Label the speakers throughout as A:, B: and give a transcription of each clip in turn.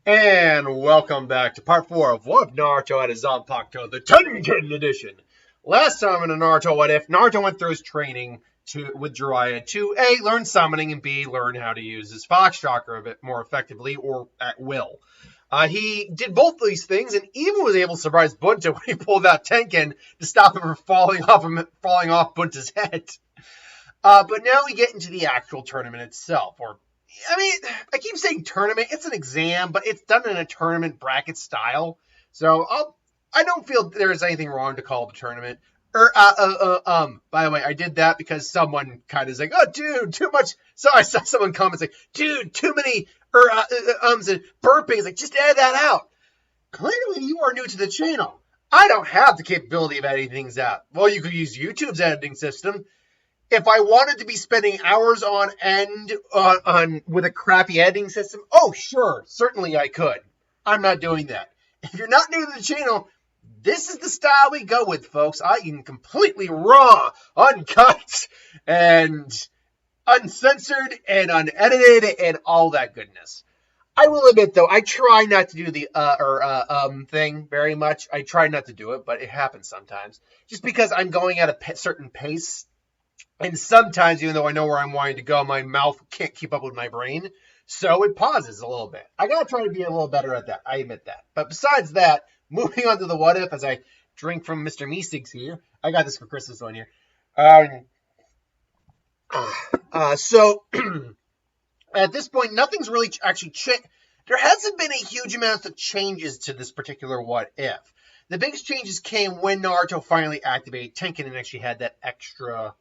A: And welcome back to part 4 of What If Naruto had a Zanpakuto, the Tenken edition. Last time in a Naruto What If, Naruto went through his training with Jiraiya to A, learn summoning, and B, learn how to use his Fox Chakra a bit more effectively or at will. He did both of these things and even was able to surprise Bunta when he pulled out Tenken to stop him from falling off Bunta's head. But now we get into the actual tournament itself, I keep saying tournament. It's an exam, but it's done in a tournament bracket style. So I don't feel there's anything wrong to call it a tournament. By the way, I did that because someone kind of is like, oh, dude, too much. So I saw someone comment like, dude, too many and burping. It's like, just add that out. Clearly, you are new to the channel. I don't have the capability of editing things out. Well, you could use YouTube's editing system. If I wanted to be spending hours on end with a crappy editing system, oh, sure, certainly I could. I'm not doing that. If you're not new to the channel, this is the style we go with, folks. I am completely raw, uncut, and uncensored, and unedited, and all that goodness. I will admit, though, I try not to do the thing very much. I try not to do it, but it happens sometimes. Just because I'm going at a certain pace. And sometimes, even though I know where I'm wanting to go, my mouth can't keep up with my brain. So it pauses a little bit. I gotta try to be a little better at that. I admit that. But besides that, moving on to the what if as I drink from Mr. Meeseeks here. I got this for Christmas one year. So at this point, nothing's really actually changed. There hasn't been a huge amount of changes to this particular what if. The biggest changes came when Naruto finally activated Tenken and actually had that extra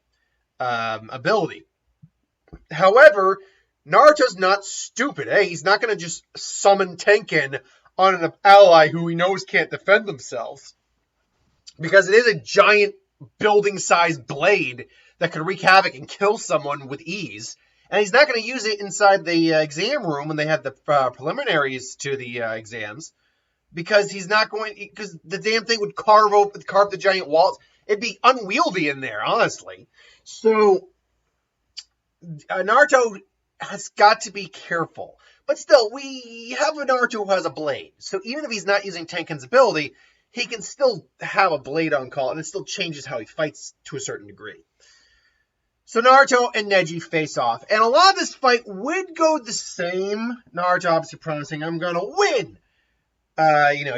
A: ability. However, Naruto's not stupid. He's not going to just summon Tenken on an ally who he knows can't defend themselves. Because it is a giant building-sized blade that could wreak havoc and kill someone with ease. And he's not going to use it inside the exam room when they have the preliminaries to the exams. Because because the damn thing would carve the giant walls. It'd be unwieldy in there, honestly. So, Naruto has got to be careful. But still, we have a Naruto who has a blade. So even if he's not using Tenken's ability, he can still have a blade on call, and it still changes how he fights to a certain degree. So Naruto and Neji face off. And a lot of this fight would go the same. Naruto obviously promising, I'm going to win.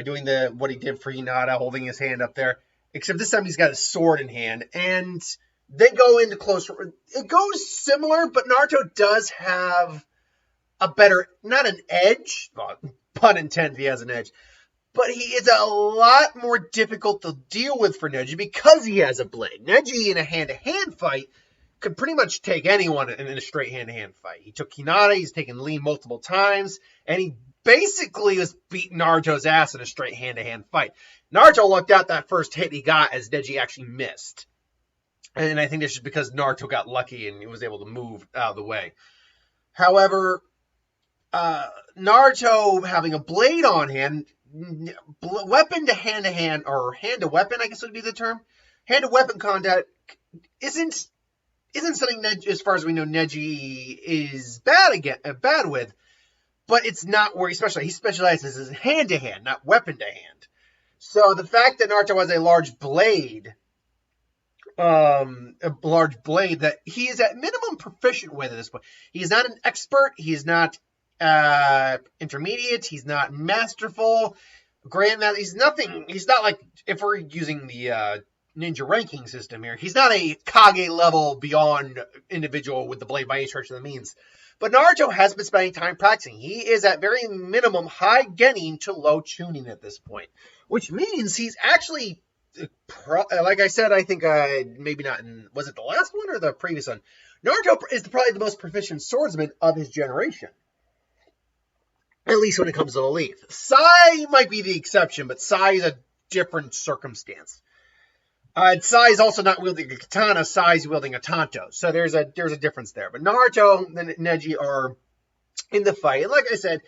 A: Doing what he did for Hinata, holding his hand up there. Except this time he's got a sword in hand. And they go into closer. It goes similar, but Naruto does have a better, not an edge. Well, pun intended, he has an edge. But he is a lot more difficult to deal with for Neji because he has a blade. Neji in a hand-to-hand fight could pretty much take anyone in a straight hand-to-hand fight. He took Hinata, he's taken Lee multiple times, and he basically was beating Naruto's ass in a straight hand-to-hand fight. Naruto lucked out that first hit he got as Neji actually missed. And I think that's just because Naruto got lucky and he was able to move out of the way. However, Naruto having a blade on hand, weapon to hand, or hand to weapon, I guess would be the term. Hand to weapon contact isn't something as far as we know Neji is bad with. But it's not where he specializes in hand-to-hand, not weapon-to-hand. So the fact that Naruto has a large blade that he is at minimum proficient with at this point. He is not an expert. He is not intermediate. He's not masterful. Grandmaster. He's nothing. He's not like, if we're using the ninja ranking system here, he's not a Kage level beyond individual with the blade by any stretch of the means. But Naruto has been spending time practicing. He is at very minimum high Genin to low tuning at this point. Which means he's actually, like I said, I think maybe not in, was it the last one or the previous one? Naruto is probably the most proficient swordsman of his generation. At least when it comes to the Leaf. Sai might be the exception, but Sai is a different circumstance. Sai is also not wielding a katana. Sai is wielding a tanto. So there's a difference there. But Naruto and Neji are in the fight. And like I said,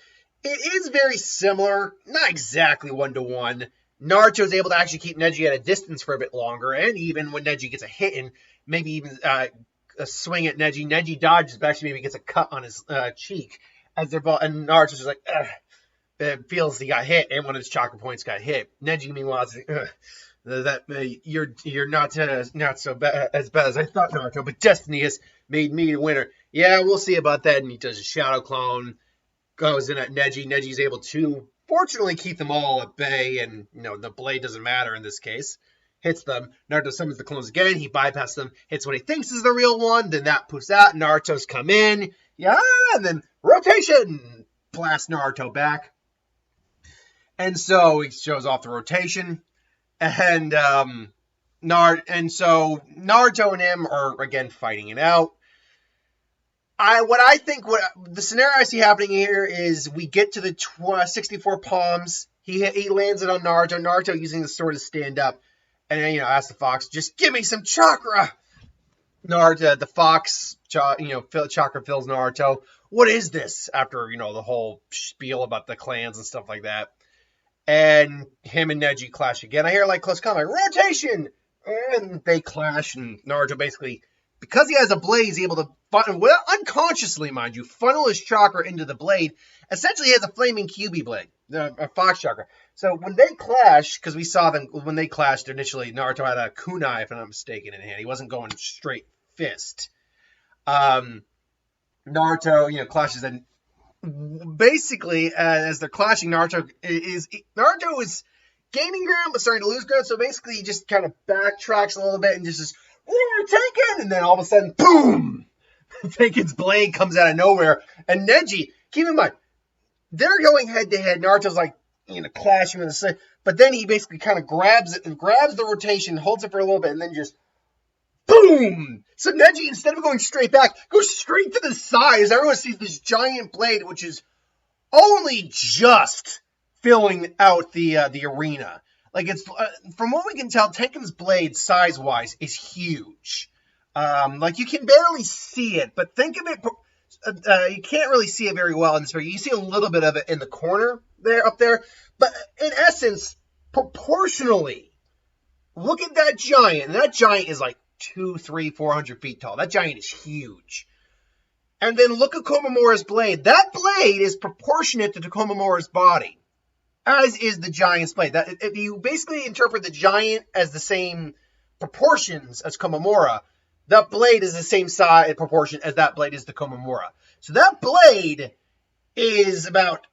A: it is very similar. Not exactly one-to-one. Naruto's able to actually keep Neji at a distance for a bit longer. And even when Neji gets a hit and maybe even a swing at Neji, Neji dodges, but actually maybe gets a cut on his cheek. And Naruto's just like, ugh. feels he got hit, and one of his chakra points got hit. Neji, meanwhile, is like, you're not so bad as I thought, Naruto, but destiny has made me the winner. Yeah, we'll see about that. And he does a shadow clone, goes in at Neji. Neji's able to fortunately keep them all at bay, and the blade doesn't matter in this case. Hits them. Naruto summons the clones again. He bypasses them. Hits what he thinks is the real one. Then that poofs out. Naruto's come in. Yeah, and then rotation. Blast Naruto back. And so he shows off the rotation. And so Naruto and him are again fighting it out. What the scenario I see happening here is we get to the 64 palms. He lands it on Naruto. Naruto using the sword to stand up, and then asks the fox, "Just give me some chakra." Naruto, the fox, chakra fills Naruto. What is this? After the whole spiel about the clans and stuff like that, and him and Neji clash again. I hear close combat rotation, and they clash, and Naruto basically, because he has a blade, he's able to, unconsciously, mind you, funnel his chakra into the blade. Essentially, he has a flaming QB blade, a fox chakra. So when they clash, because we saw them when they clashed initially, Naruto had a kunai, if I'm not mistaken, in hand. He wasn't going straight fist. Naruto, clashes, and basically, as they're clashing, Naruto is gaining ground, but starting to lose ground. So basically, he just kind of backtracks a little bit and just says, Tenken! And then all of a sudden, boom! Tenken's blade comes out of nowhere. And Neji, keep in mind, they're going head to head. Naruto's clashing with the side. But then he basically kind of grabs it and grabs the rotation, holds it for a little bit, and then just boom! So Neji, instead of going straight back, goes straight to the side as everyone sees this giant blade, which is only just filling out the arena. It's from what we can tell, Tenken's blade size-wise is huge. You can barely see it, but think of it. You can't really see it very well in this video. You see a little bit of it in the corner up there, but in essence, proportionally, look at that giant. And that giant is 200, 300, 400 feet tall. That giant is huge. And then look at Komamura's blade. That blade is proportionate to Komamura's body, as is the giant's blade. If you basically interpret the giant as the same proportions as Komamura, that blade is the same size proportion as that blade is to Komamura. So that blade is about,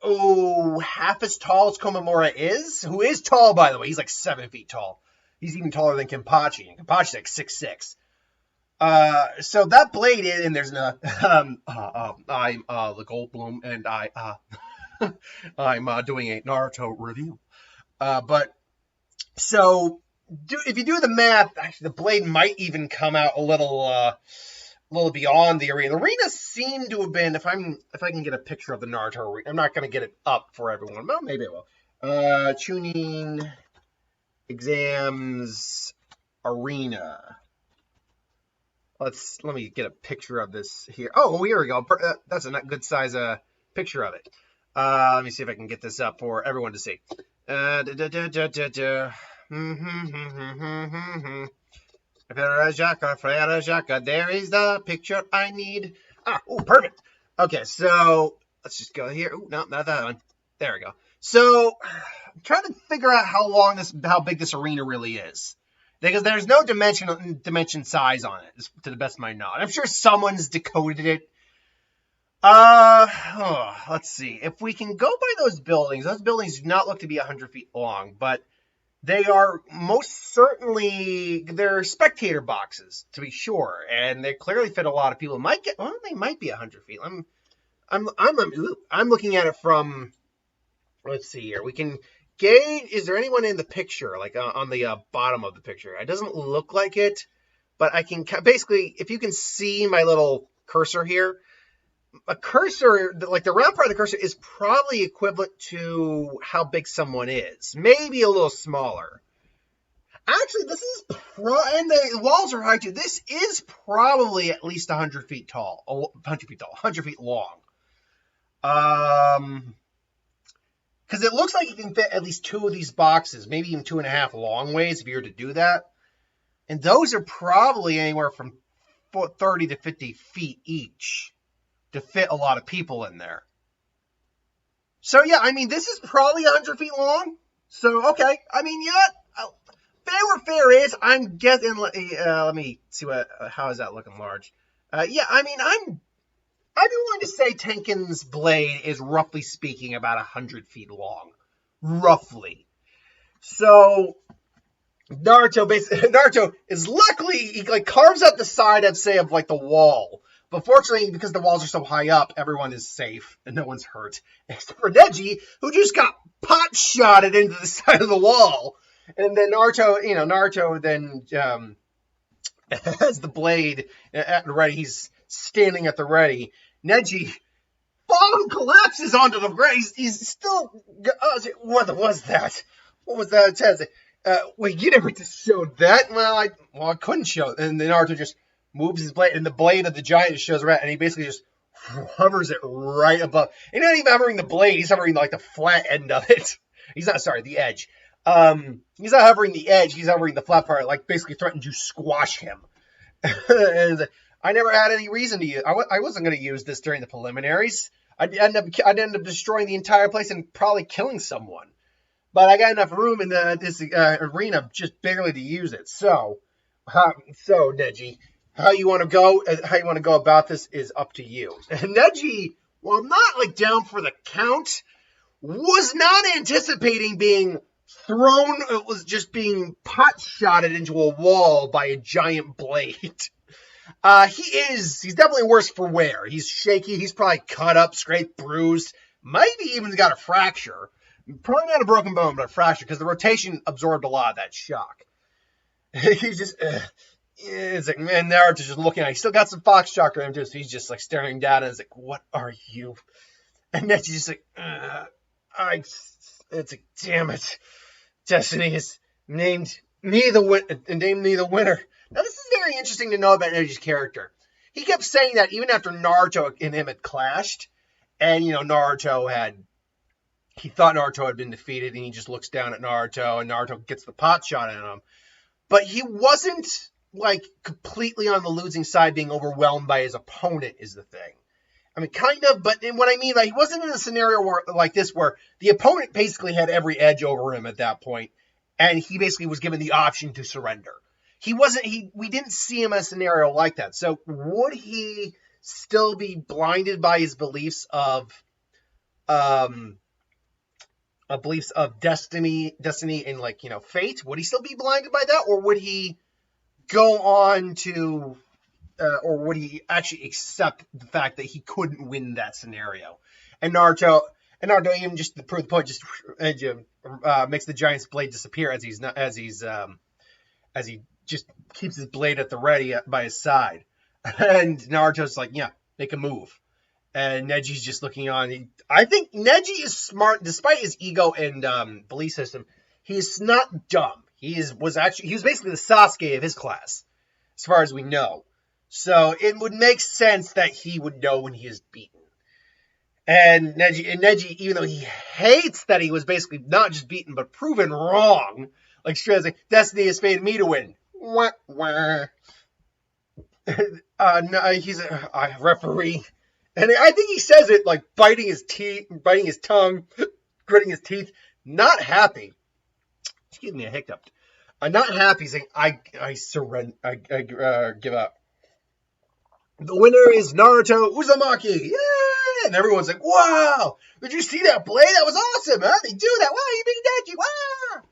A: half as tall as Komamura is, who is tall, by the way. He's 7 feet tall. He's even taller than Kenpachi, and Kenpachi's 6'6". So that blade is, and there's I'm the Goldblum, and I'm doing a Naruto review. If you do the math, actually the blade might even come out a little beyond the arena. The arena seemed to have been, if I can get a picture of the Naruto arena, I'm not going to get it up for everyone. Well, maybe I will. Chunin exams arena. Let me get a picture of this here. Oh, here we go. That's a good size picture of it. Let me see if I can get this up for everyone to see. There is the picture I need. Perfect. Okay, so let's just go here. No, not that one. There we go. So I'm trying to figure out how big this arena really is, because there's no dimension size on it, to the best of my knowledge. I'm sure someone's decoded it. Let's see. If we can go by those buildings do not look to be 100 feet long, but they are most certainly, they're spectator boxes, to be sure, and they clearly fit a lot of people. They might be 100 feet. I'm looking at it from, let's see here. We can gauge, is there anyone in the picture, on the bottom of the picture? It doesn't look like it, but I can, basically, if you can see my little cursor here, a cursor, the round part of the cursor is probably equivalent to how big someone is. Maybe a little smaller. Actually, this is, and the walls are high too. This is probably at least 100 feet tall. 100 feet long. Because it looks like you can fit at least 2 of these boxes, maybe even 2.5 long ways if you were to do that. And those are probably anywhere from 30 to 50 feet each to fit a lot of people in there. So yeah, I mean, this is probably 100 feet long. So okay, I mean, you know what? Fair where fair is. I'm guessing. Let me see what. How is that looking large? Yeah, I mean, I'd be willing to say Tenken's blade is roughly speaking about 100 feet long, roughly. So Naruto is luckily he like carves out the side of say of like the wall. But fortunately, because the walls are so high up, everyone is safe and no one's hurt. Except for Neji, who just got pot shotted into the side of the wall. And then Naruto then has the blade at the ready. He's standing at the ready. Neji collapses onto the ground. He's still. What was that? What was that? It says, wait, you never just showed that. Well, I couldn't show it. And then Naruto just moves his blade, and the blade of the giant just shows around, and he basically just hovers it right above. He's not even hovering the blade; he's hovering like the flat end of it. He's not the edge. He's not hovering the edge; he's hovering the flat part, like basically threatening to squash him. And I never had any reason to use. I wasn't going to use this during the preliminaries. I'd end up destroying the entire place and probably killing someone. But I got enough room in this arena just barely to use it. So Neji, how you want to go about this is up to you. And Neji, while not like down for the count, was not anticipating being thrown. It was just being pot shotted into a wall by a giant blade. He's definitely worse for wear. He's shaky. He's probably cut up, scraped, bruised. Maybe even got a fracture. Probably not a broken bone, but a fracture because the rotation absorbed a lot of that shock. He's just, it's like, man, Naruto's just looking at him. He's still got some fox shock on him too, so he's just like staring down and it's like, what are you? And Neji's just like, it's like, damn it. Destiny has named me the winner. Now, this is very interesting to know about Neji's character. He kept saying that even after Naruto and him had clashed, and, he thought Naruto had been defeated, and he just looks down at Naruto, and Naruto gets the pot shot at him. But he wasn't, like, completely on the losing side, being overwhelmed by his opponent is the thing. I mean, kind of, but what I mean, like, he wasn't in a scenario like this where the opponent basically had every edge over him at that point, and he basically was given the option to surrender. We didn't see him in a scenario like that. So would he still be blinded by his beliefs of destiny and like, fate? Would he still be blinded by that? Or would he go on to, or would he actually accept the fact that he couldn't win that scenario? And Naruto even just to prove the point, just makes the giant's blade disappear as he just keeps his blade at the ready by his side. And Naruto's like, yeah, make a move. And Neji's just looking on. I think Neji is smart, despite his ego and belief system. He's not dumb. He was basically the Sasuke of his class, as far as we know. So it would make sense that he would know when he is beaten. And Neji, even though he hates that he was basically not just beaten, but proven wrong, like straight like, destiny has fated me to win. Wah, wah. No, he's a referee. And I think he says it like biting his tongue, gritting his teeth, not happy. Excuse me, I hiccuped. Not happy, saying, I surrender, I give up. The winner is Naruto Uzumaki. Yeah! And everyone's like, wow! Did you see that blade? That was awesome! How did they do that? Wow, you beat Neji! Wow!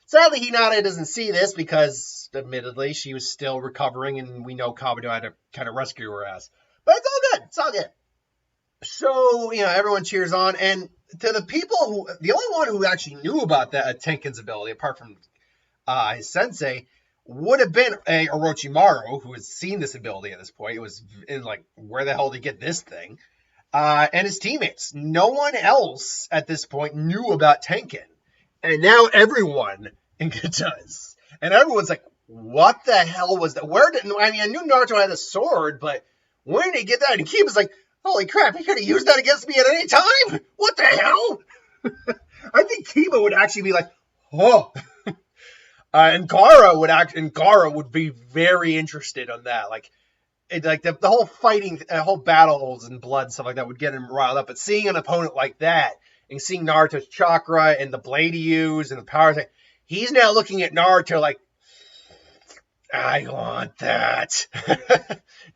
A: Sadly, Hinata doesn't see this because, admittedly, she was still recovering, and we know Kabuto had to kind of rescue her ass. But it's all good. It's all good. So, everyone cheers on, and to the people the only one who actually knew about that Tenken's ability, apart from his sensei, would have been Orochimaru, who has seen this ability at this point. It was like, where the hell did he get this thing? And his teammates. No one else at this point knew about Tenken. And now everyone does. And everyone's like, what the hell was that? I knew Naruto had a sword, but where did he get that? And Kiba's like, holy crap, he could have used that against me at any time? What the hell? I think Kiba would actually be like, oh. And Gaara would be very interested on that. The whole fighting, whole battles and blood and stuff like that would get him riled up. But seeing an opponent like that and seeing Naruto's chakra and the blade he used and the power thing, he's now looking at Naruto like, I want that.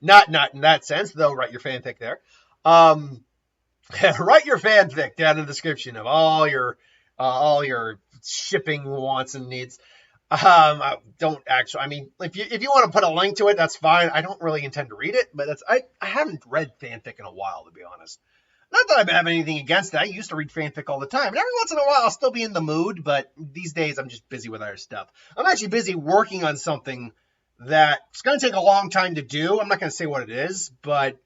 A: Not in that sense, though. Write your fanfic there. Write your fanfic down in the description of all your shipping wants and needs. Don't actually. I mean, if you want to put a link to it, that's fine. I don't really intend to read it, but I haven't read fanfic in a while, to be honest. Not that I have anything against that. I used to read fanfic all the time, and every once in a while I'll still be in the mood. But these days I'm just busy with other stuff. I'm actually busy working on something that's going to take a long time to do. I'm not going to say what it is, but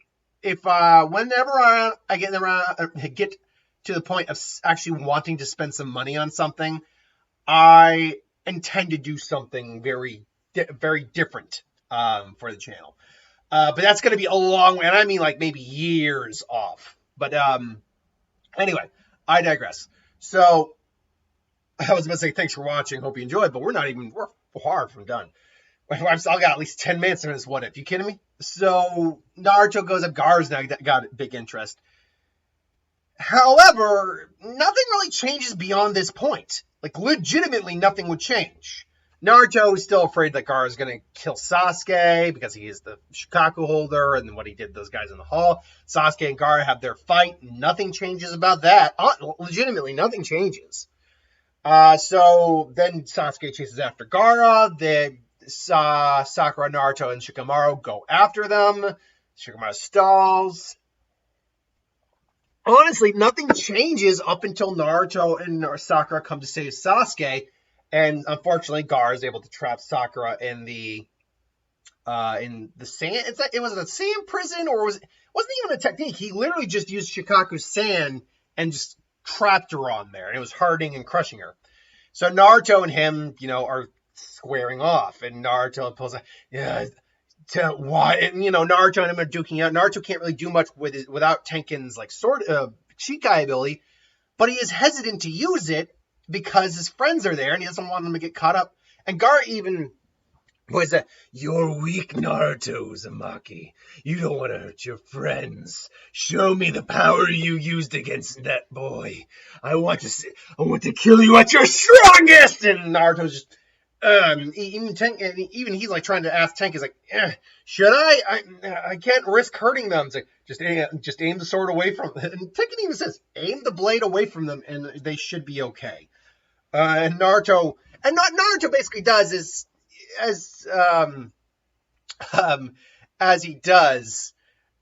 A: if whenever I get to the point of actually wanting to spend some money on something, I intend to do something very different for the channel. But that's going to be a long way, and I mean like maybe years off. But anyway, I digress. So I was about to say thanks for watching. Hope you enjoyed, but we're far from done. I've got at least 10 minutes in this what if. You kidding me? So Naruto goes up. Gaara's now got big interest. However, nothing really changes beyond this point. Like, legitimately, nothing would change. Naruto is still afraid that Gaara is going to kill Sasuke because he is the Shikaku holder and what he did to those guys in the hall. Sasuke and Gaara have their fight. Nothing changes about that. Legitimately, nothing changes. So then Sasuke chases after Gaara. Then Sakura, Naruto, and Shikamaru go after them. Shikamaru stalls. Honestly, nothing changes up until Naruto and Sakura come to save Sasuke. And unfortunately, Gaara is able to trap Sakura in the sand. It was a sand prison, or wasn't even a technique. He literally just used Shikaku's sand and just trapped her on there, and it was hurting and crushing her. So Naruto and him, are squaring off, and Naruto pulls out, why? And Naruto and him are duking out. Naruto can't really do much without Tenken's sword Shikai ability, but he is hesitant to use it because his friends are there and he doesn't want them to get caught up. And Gaara even was "You're weak, Naruto Uzumaki. You don't want to hurt your friends. Show me the power you used against that boy. I want to kill you at your strongest." And Naruto's just even he's trying to ask Tenken, should I can't risk hurting them. It's like, just aim the sword away from them. And Tenken even says, aim the blade away from them and they should be okay. And Naruto basically does is as he does,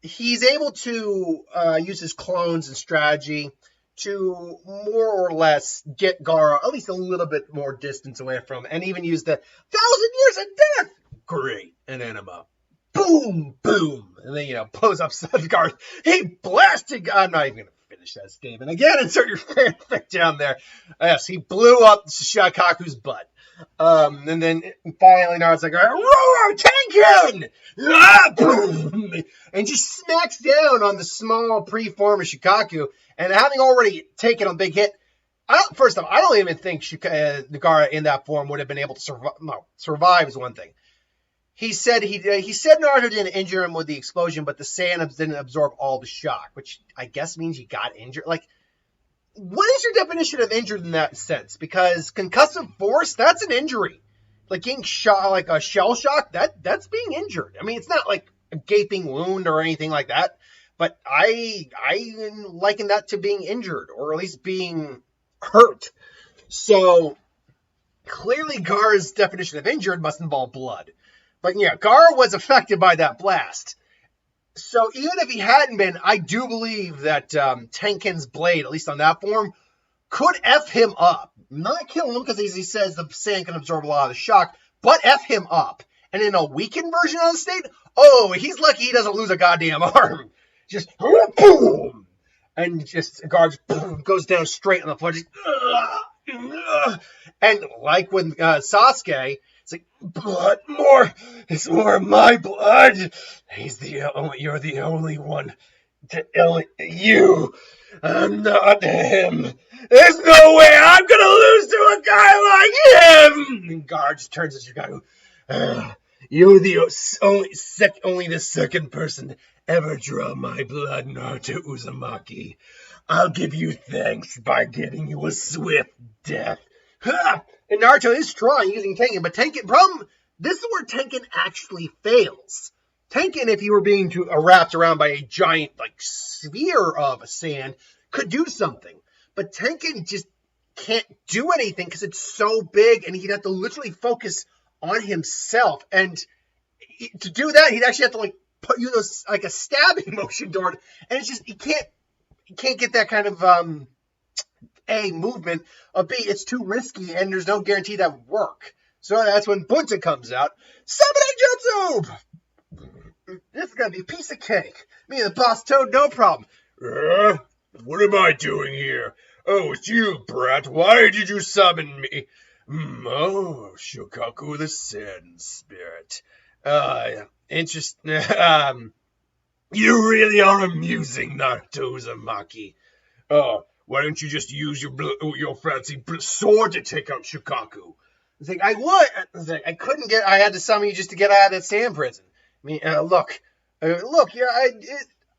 A: he's able to use his clones and strategy to more or less get Gaara at least a little bit more distance away from him, and even use the 1,000 years of death. Great, an enema. Boom, boom, and then blows up Gaara. He blasted. I'm not even gonna finish that statement again. Insert your fanfic down there. Yes, he blew up Shikaku's butt. And then finally Naruto's like, roar, Tenken! Boom! And just smacks down on the small pre-form of Shikaku. And having already taken a big hit, first off, I don't even think Gaara in that form would have been able to survive. No, survive is one thing. He said Naruto didn't injure him with the explosion, but the sand didn't absorb all the shock, which I guess means he got injured. What is your definition of injured in that sense? Because concussive force, that's an injury. Getting shot, like a shell shock, that's being injured. I mean, it's not like a gaping wound or anything like that, but I liken that to being injured, or at least being hurt. So clearly Gaara's definition of injured must involve blood. But yeah, Gaara was affected by that blast. So even if he hadn't been, I do believe that Tenken's blade, at least on that form, could F him up. Not kill him, because as he says, the sand can absorb a lot of the shock, but F him up. And in a weakened version of the state, he's lucky he doesn't lose a goddamn arm. Just boom! And just Gaara just goes down straight on the floor. Just, and like with Sasuke, it's like, blood, it's more of my blood. You're the only one you. I'm not him. There's no way I'm gonna lose to a guy like him. And Gaara just turns to Shikaku. You're the only the second person to ever draw my blood, Naruto Uzumaki. I'll give you thanks by giving you a swift death. Ha! And Naruto is trying using Tenken, but Tenken, this is where Tenken actually fails. Tenken, if he were being wrapped around by a giant, sphere of sand, could do something. But Tenken just can't do anything because it's so big, and he'd have to literally focus on himself. And to do that, he'd actually have to, put a stabbing motion toward, and it's just, he can't get that kind of, A, movement, or B, it's too risky, and there's no guarantee that would work. So that's when Bunta comes out. Summoning Jutsu! This is gonna be a piece of cake. Me and the boss Toad, no problem. What am I doing here? Oh, it's you, brat. Why did you summon me? Oh, Shukaku the Sand Spirit. Interesting. You really are amusing, Naruto Uzumaki. Why don't you just use your fancy sword to take out Shukaku? It's like, I would. It's like, I had to summon you just to get out of that sand prison. I mean, look, yeah,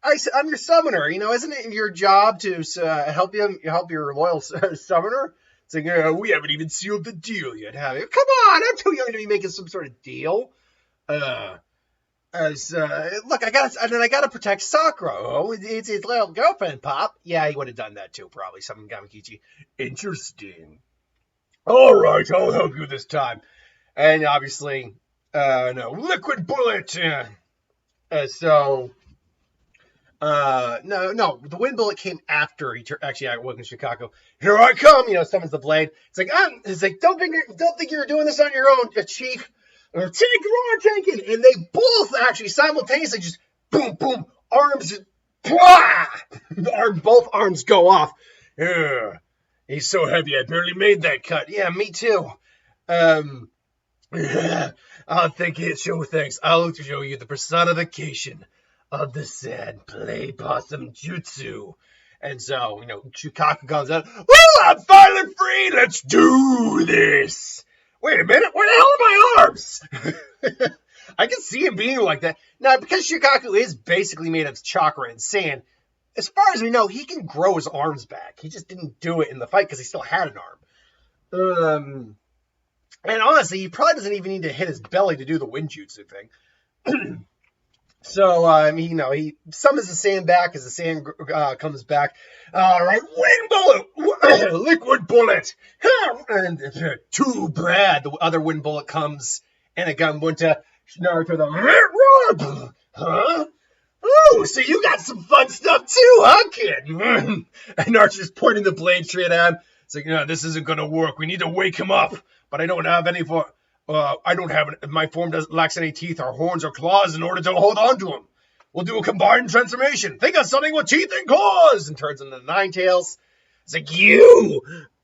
A: I'm your summoner. Isn't it your job to help your loyal summoner? It's like, we haven't even sealed the deal yet, have you? Come on, I'm too young to be making some sort of deal. Look, I gotta protect Sakura. Oh, it's his little girlfriend, Pop. Yeah, he would have done that too, probably. Something Gamakichi. Interesting. All right, I'll help you this time. And obviously, no, liquid bullet. No, the wind bullet came after he actually awoken Shukaku. Here I come, summons the blade. It's like, don't think you're doing this on your own, chief. Take on Tenken, and they both actually simultaneously just boom, boom, arms, both arms go off. Yeah, he's so heavy, I barely made that cut. Yeah, me too. I'll show thanks. I'll show you the personification of the Sand Play Possum Jutsu. And so, Shukaku comes out. Woo! I'm finally free. Let's do this. Wait a minute, where the hell are my arms? I can see him being like that. Now, because Shukaku is basically made of chakra and sand, as far as we know, he can grow his arms back. He just didn't do it in the fight because he still had an arm. And honestly, he probably doesn't even need to hit his belly to do the Winjutsu thing. So, he summons the sand back as the sand comes back. All right, wind bullet, liquid bullet. And too bad the other wind bullet comes, and it got Bunta, Naruto, huh? Oh, so you got some fun stuff too, huh, kid? And Naruto's just pointing the blade straight at him. It's like, no, this isn't gonna work. We need to wake him up. But I don't have any my form lacks any teeth or horns or claws in order to hold on to him. We'll do a combined transformation. Think of something with teeth and claws, and turns into Nine Tails. It's like, you.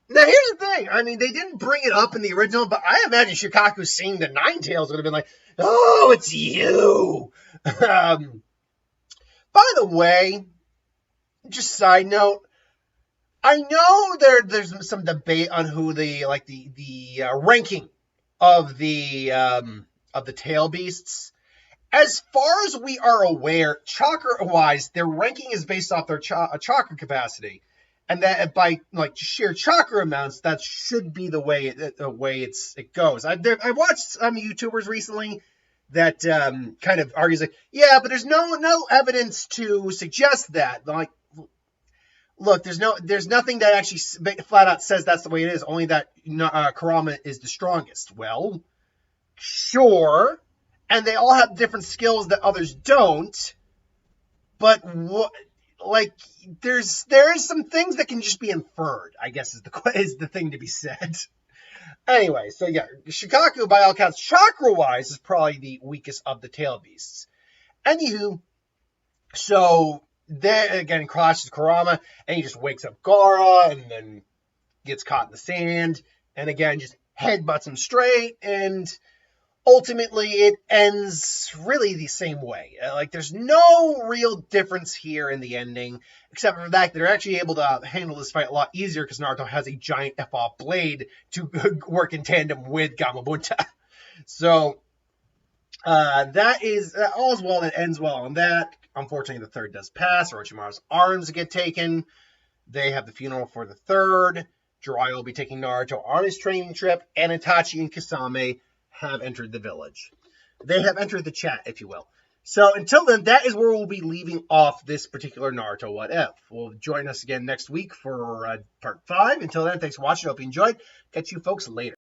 A: Now, here's the thing. I mean, they didn't bring it up in the original, but I imagine Shukaku seeing the Nine Tails would have been like, oh, it's you. By the way, just side note, I know there's some debate on who the ranking of the tail beasts. As far as we are aware, chakra-wise, their ranking is based off their chakra capacity, and that by sheer chakra amounts, that should be the way it goes. I watched some YouTubers recently that kind of argues yeah, but there's no evidence to suggest that. Look, there's nothing that actually flat out says that's the way it is. Only that Kurama is the strongest. Well, sure. And they all have different skills that others don't, but there is some things that can just be inferred, I guess is the thing to be said. Anyway, so yeah, Shukaku, by all accounts, chakra-wise, is probably the weakest of the tail beasts. Anywho, so then again, crosses Kurama, and he just wakes up Gaara, and then gets caught in the sand, and again, just headbutts him straight, and ultimately, it ends really the same way. There's no real difference here in the ending, except for the fact that they're actually able to handle this fight a lot easier because Naruto has a giant F-off blade to work in tandem with Gamabunta. So, that is all's well that ends well on that. Unfortunately, the third does pass. Orochimaru's arms get taken. They have the funeral for the 3rd. Jiraiya will be taking Naruto on his training trip, and Itachi and Kasame have entered the village. They have entered the chat, if you will. So until then, that is where we'll be leaving off this particular Naruto What If. We'll join us again next week for part 5. Until then, thanks for watching. I hope you enjoyed. Catch you folks later.